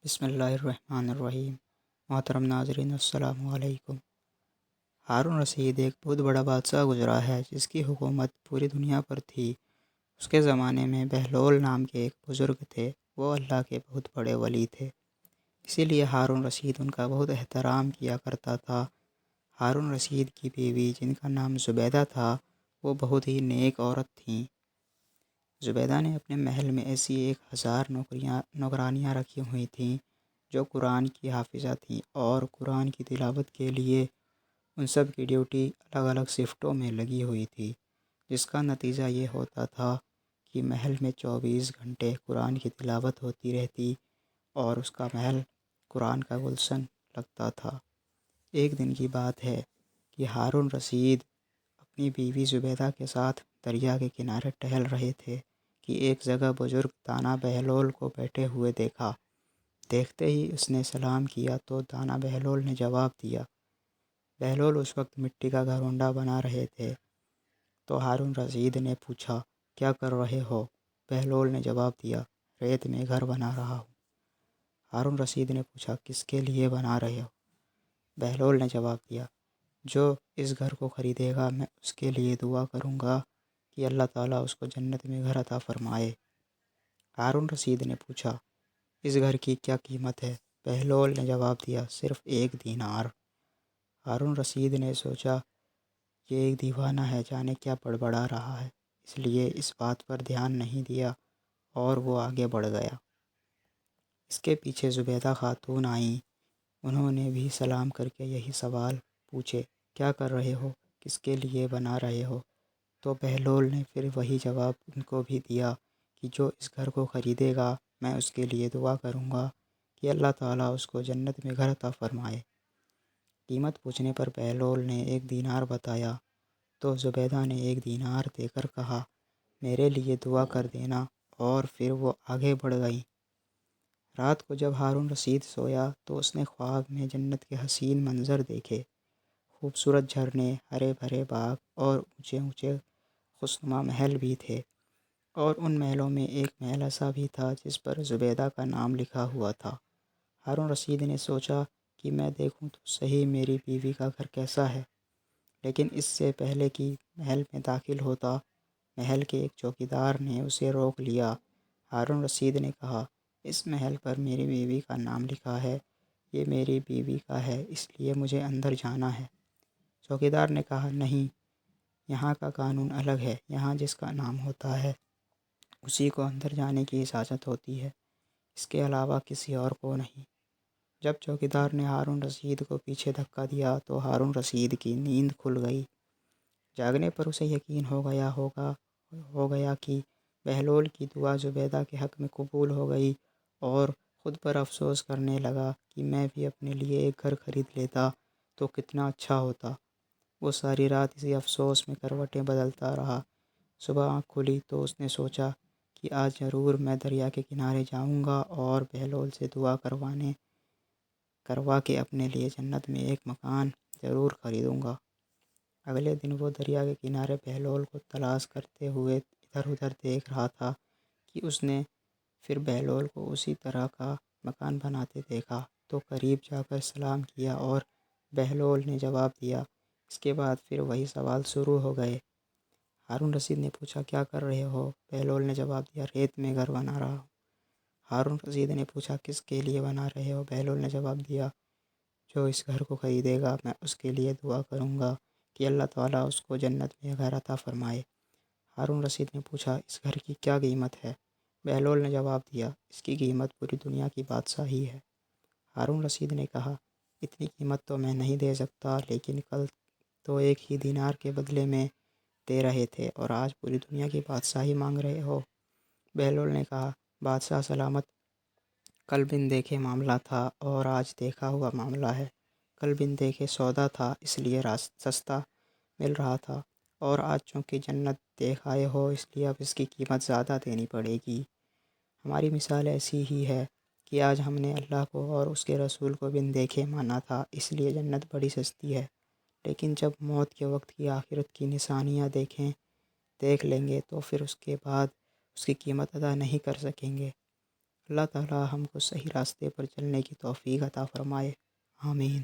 بسم اللہ الرحمن الرحیم۔ محترم ناظرین السلام علیکم۔ ہارون رشید ایک بہت بڑا بادشاہ گزرا ہے جس کی حکومت پوری دنیا پر تھی۔ اس کے زمانے میں بہلول نام کے ایک بزرگ تھے، وہ اللہ کے بہت بڑے ولی تھے، اسی لیے ہارون رشید ان کا بہت احترام کیا کرتا تھا۔ ہارون رشید کی بیوی جن کا نام زبیدہ تھا وہ بہت ہی نیک عورت تھیں۔ زبیدہ نے اپنے محل میں ایسی 1000 نوکرانیاں رکھی ہوئی تھیں جو قرآن کی حافظہ تھیں اور قرآن کی تلاوت کے لیے ان سب کی ڈیوٹی الگ الگ شفٹوں میں لگی ہوئی تھی، جس کا نتیجہ یہ ہوتا تھا کہ محل میں 24 گھنٹے قرآن کی تلاوت ہوتی رہتی اور اس کا محل قرآن کا گلشن لگتا تھا۔ ایک دن کی بات ہے کہ ہارون رشید اپنی بیوی زبیدہ کے ساتھ دریا کے کنارے ٹہل رہے تھے کہ ایک جگہ بزرگ دانا بہلول کو بیٹھے ہوئے دیکھا۔ دیکھتے ہی اس نے سلام کیا تو دانا بہلول نے جواب دیا۔ بہلول اس وقت مٹی کا گھرونڈا بنا رہے تھے تو ہارون رشید نے پوچھا، کیا کر رہے ہو؟ بہلول نے جواب دیا، ریت میں گھر بنا رہا ہوں۔ ہارون رشید نے پوچھا، کس کے لیے بنا رہے ہو؟ بہلول نے جواب دیا، جو اس گھر کو خریدے گا میں اس کے لیے دعا کروں گا کہ اللہ تعالیٰ اس کو جنت میں گھر عطا فرمائے۔ ہارون رشید نے پوچھا، اس گھر کی کیا قیمت ہے؟ بہلول نے جواب دیا، صرف 1 دینار۔ ہارون رشید نے سوچا، یہ ایک دیوانہ ہے، جانے کیا بڑبڑا رہا ہے، اس لیے اس بات پر دھیان نہیں دیا اور وہ آگے بڑھ گیا۔ اس کے پیچھے زبیدہ خاتون آئیں، انہوں نے بھی سلام کر کے یہی سوال پوچھے، کیا کر رہے ہو؟ کس کے لیے بنا رہے ہو؟ تو بہلول نے پھر وہی جواب ان کو بھی دیا کہ جو اس گھر کو خریدے گا میں اس کے لیے دعا کروں گا کہ اللہ تعالیٰ اس کو جنت میں گھر عطا فرمائے۔ قیمت پوچھنے پر بہلول نے 1 دینار بتایا تو زبیدہ نے 1 دینار دے کر کہا، میرے لیے دعا کر دینا، اور پھر وہ آگے بڑھ گئیں۔ رات کو جب ہارون رشید سویا تو اس نے خواب میں جنت کے حسین منظر دیکھے۔ خوبصورت جھرنے، ہرے بھرے باغ اور اونچے اونچے خوشنما محل بھی تھے، اور ان محلوں میں ایک محل ایسا بھی تھا جس پر زبیدہ کا نام لکھا ہوا تھا۔ ہارون رشید نے سوچا کہ میں دیکھوں تو صحیح میری بیوی کا گھر کیسا ہے، لیکن اس سے پہلے کہ محل میں داخل ہوتا محل کے ایک چوکیدار نے اسے روک لیا۔ ہارون رشید نے کہا، اس محل پر میری بیوی کا نام لکھا ہے، یہ میری بیوی کا ہے، اس لیے مجھے اندر جانا ہے۔ چوکیدار نے کہا، نہیں، یہاں کا قانون الگ ہے، یہاں جس کا نام ہوتا ہے اسی کو اندر جانے کی اجازت ہوتی ہے، اس کے علاوہ کسی اور کو نہیں۔ جب چوکیدار نے ہارون رشید کو پیچھے دھکا دیا تو ہارون رشید کی نیند کھل گئی۔ جاگنے پر اسے یقین ہو گیا کہ بہلول کی دعا زبیدہ کے حق میں قبول ہو گئی، اور خود پر افسوس کرنے لگا کہ میں بھی اپنے لیے ایک گھر خرید لیتا تو کتنا اچھا ہوتا۔ وہ ساری رات اسی افسوس میں کروٹیں بدلتا رہا۔ صبح آنکھ کھلی تو اس نے سوچا کہ آج ضرور میں دریا کے کنارے جاؤں گا اور بہلول سے دعا کروا کے اپنے لیے جنت میں ایک مکان ضرور خریدوں گا۔ اگلے دن وہ دریا کے کنارے بہلول کو تلاش کرتے ہوئے ادھر ادھر دیکھ رہا تھا کہ اس نے پھر بہلول کو اسی طرح کا مکان بناتے دیکھا تو قریب جا کر سلام کیا اور بہلول نے جواب دیا۔ اس کے بعد پھر وہی سوال شروع ہو گئے۔ ہارون رشید نے پوچھا، کیا کر رہے ہو؟ بہلول نے جواب دیا، ریت میں گھر بنا رہا ہوں۔ ہارون رشید نے پوچھا، کس کے لیے بنا رہے ہو؟ بہلول نے جواب دیا، جو اس گھر کو خریدے گا میں اس کے لیے دعا کروں گا کہ اللہ تعالیٰ اس کو جنت میں گھر عطا فرمائے۔ ہارون رشید نے پوچھا، اس گھر کی کیا قیمت ہے؟ بہلول نے جواب دیا، اس کی قیمت پوری دنیا کی بادشاہی ہے۔ ہارون رشید نے کہا، اتنی قیمت تو میں نہیں دے سکتا، لیکن کل تو 1 ہی دینار کے بدلے میں دے رہے تھے اور آج پوری دنیا کی بادشاہی مانگ رہے ہو۔ بہلول نے کہا، بادشاہ سلامت، کل بن دیکھے معاملہ تھا اور آج دیکھا ہوا معاملہ ہے۔ کل بن دیکھے سودا تھا اس لیے سستا مل رہا تھا، اور آج چونکہ جنت دیکھ آئے ہو اس لیے اب اس کی قیمت زیادہ دینی پڑے گی۔ ہماری مثال ایسی ہی ہے کہ آج ہم نے اللہ کو اور اس کے رسول کو بن دیکھے مانا تھا، اس لیے جنت بڑی سستی ہے، لیکن جب موت کے وقت کی آخرت کی نشانیاں دیکھ لیں گے تو پھر اس کے بعد اس کی قیمت ادا نہیں کر سکیں گے۔ اللہ تعالی ہم کو صحیح راستے پر چلنے کی توفیق عطا فرمائے، آمین۔